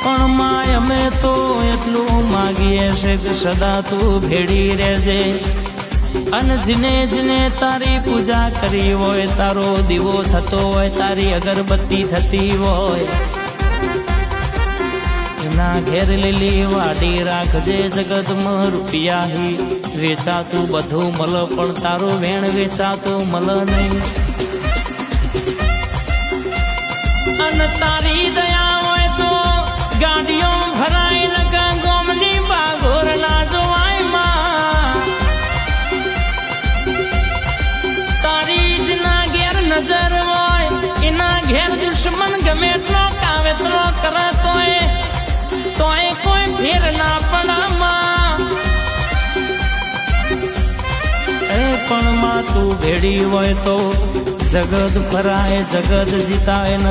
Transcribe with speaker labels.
Speaker 1: પણ માય અમે તો એટલું માગીએ છે કે સદા તું ભેડી રહેજે અને જીને જીને તારી પૂજા કરી હોય, તારો દીવો થતો હોય, તારી અગરબત્તી થતી હોય, એના ઘેર લીલી વાડી રાખજે. જગતમાં રૂપિયા વેચાતું બધું મલ, પણ તારું વેણ વેચાતું મલ નહીં. અને તારી દયા હોય તો ગાડીઓ ભરાય લગા ગોમની બાગોર ના જોવાય માં. તારી જ ના ઘેર નજર હોય, એના ઘેર દુશ્મન ગમે એટલો કાવેતરો કરે તોય કોઈ ફેર ના પડામાં. પણ માં તું ભેડી હોય તો જગત ફરાય, જગત જીતાય ન